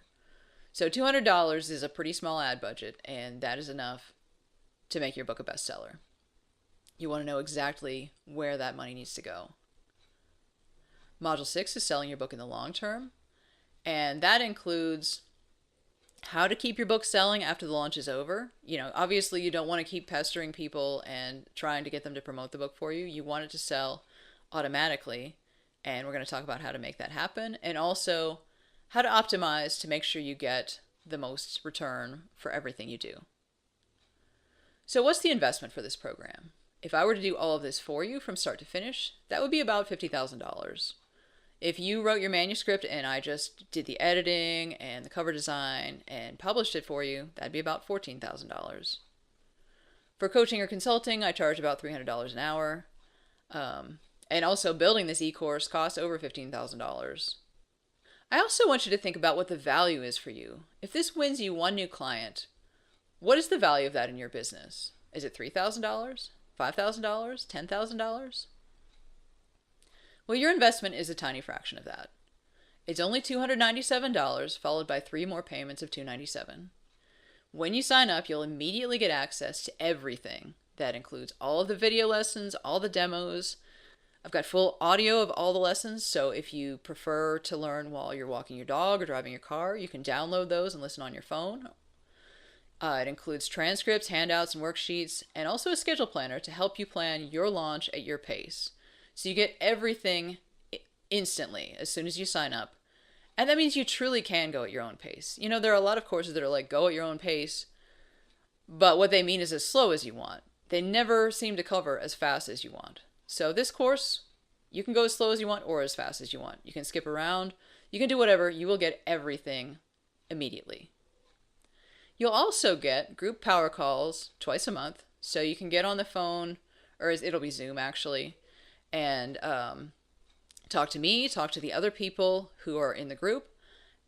So $200 is a pretty small ad budget, and that is enough to make your book a bestseller. You want to know exactly where that money needs to go. Module 6 is selling your book in the long term, and that includes how to keep your book selling after the launch is over. Obviously you don't want to keep pestering people and trying to get them to promote the book for you. You want it to sell automatically, and we're going to talk about how to make that happen, and also how to optimize to make sure you get the most return for everything you do. So what's the investment for this program? If I were to do all of this for you from start to finish, that would be about $50,000. If you wrote your manuscript and I just did the editing and the cover design and published it for you, that'd be about $14,000. For coaching or consulting, I charge about $300 an hour. And also, building this e-course costs over $15,000. I also want you to think about what the value is for you. If this wins you one new client, what is the value of that in your business? Is it $3,000? $5,000? $10,000? Well, your investment is a tiny fraction of that. It's only $297, followed by 3 more payments of $297. When you sign up, you'll immediately get access to everything. That includes all of the video lessons, all the demos. I've got full audio of all the lessons, so if you prefer to learn while you're walking your dog or driving your car, you can download those and listen on your phone. It includes transcripts, handouts, and worksheets, and also a schedule planner to help you plan your launch at your pace. So you get everything instantly as soon as you sign up. And that means you truly can go at your own pace. You know, there are a lot of courses that are like, go at your own pace, but what they mean is as slow as you want. They never seem to cover as fast as you want. So this course, you can go as slow as you want or as fast as you want. You can skip around. You can do whatever. You will get everything immediately. You'll also get group power calls twice a month. So you can get on the phone, or it'll be Zoom actually, and talk to me, talk to the other people who are in the group,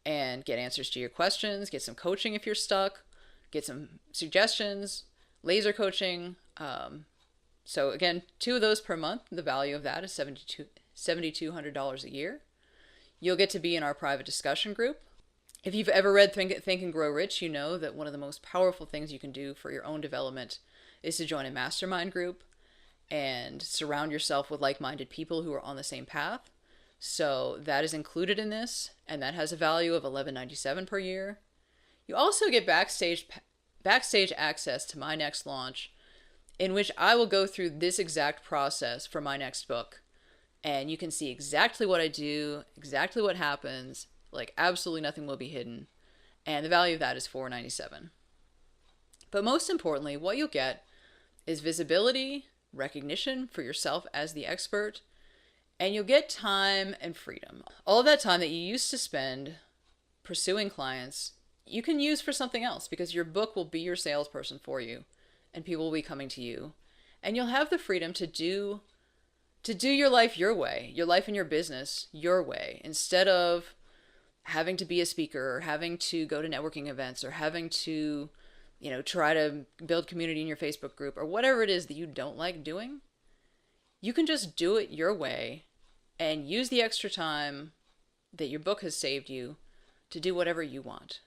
and get answers to your questions, get some coaching if you're stuck, get some suggestions, laser coaching. So again, 2 of those per month. The value of that is $7,200 a year. You'll get to be in our private discussion group. If you've ever read Think and Grow Rich, you know that one of the most powerful things you can do for your own development is to join a mastermind group and surround yourself with like-minded people who are on the same path. So that is included in this, and that has a value of $11.97 per year. You also get backstage access to my next launch, in which I will go through this exact process for my next book. And you can see exactly what I do, exactly what happens, like absolutely nothing will be hidden. And the value of that is $4.97. But most importantly, what you'll get is visibility, recognition for yourself as the expert, and you'll get time and freedom. All of that time that you used to spend pursuing clients, you can use for something else because your book will be your salesperson for you. And people will be coming to you, and you'll have the freedom to do your life your way, your life and your business your way, instead of having to be a speaker or having to go to networking events or having to, try to build community in your Facebook group or whatever it is that you don't like doing. You can just do it your way and use the extra time that your book has saved you to do whatever you want.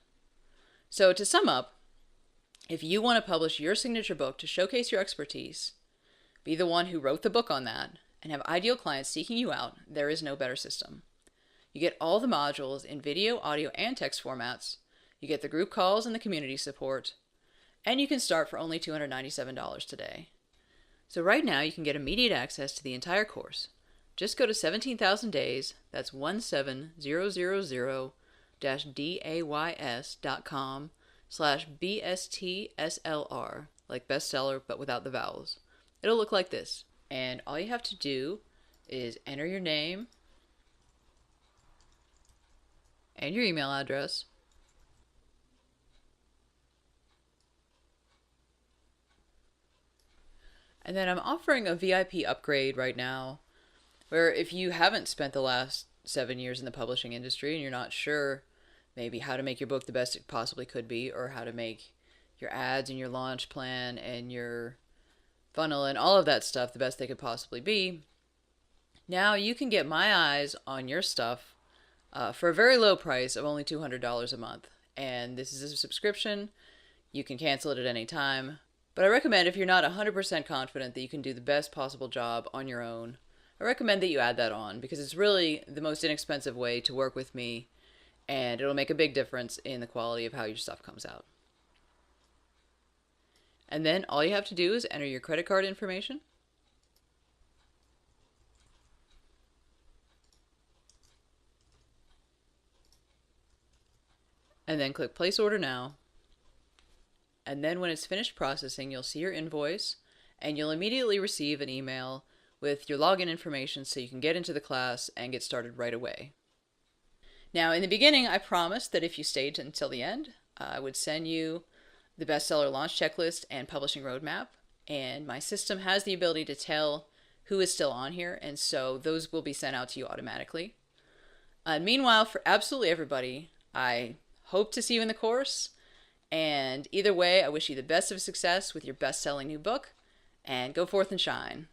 So to sum up, if you want to publish your signature book to showcase your expertise, be the one who wrote the book on that, and have ideal clients seeking you out, there is no better system. You get all the modules in video, audio, and text formats. You get the group calls and the community support. And you can start for only $297 today. So right now you can get immediate access to the entire course. Just go to 17,000 days, that's 17000days.com/BSTSLR, like bestseller but without the vowels. It'll look like this. And all you have to do is enter your name and your email address. And then I'm offering a VIP upgrade right now, where if you haven't spent the last 7 years in the publishing industry and you're not sure maybe how to make your book the best it possibly could be, or how to make your ads and your launch plan and your funnel and all of that stuff the best they could possibly be, now you can get my eyes on your stuff for a very low price of only $200 a month. And this is a subscription. You can cancel it at any time. But I recommend, if you're not 100% confident that you can do the best possible job on your own, I recommend that you add that on, because it's really the most inexpensive way to work with me, and it'll make a big difference in the quality of how your stuff comes out. And then all you have to do is enter your credit card information. And then click Place Order Now. And then when it's finished processing, you'll see your invoice, and you'll immediately receive an email with your login information so you can get into the class and get started right away. Now, in the beginning, I promised that if you stayed until the end, I would send you the bestseller launch checklist and publishing roadmap. and my system has the ability to tell who is still on here, and so those will be sent out to you automatically. Meanwhile, for absolutely everybody, I hope to see you in the course, and either way, I wish you the best of success with your best-selling new book, and go forth and shine.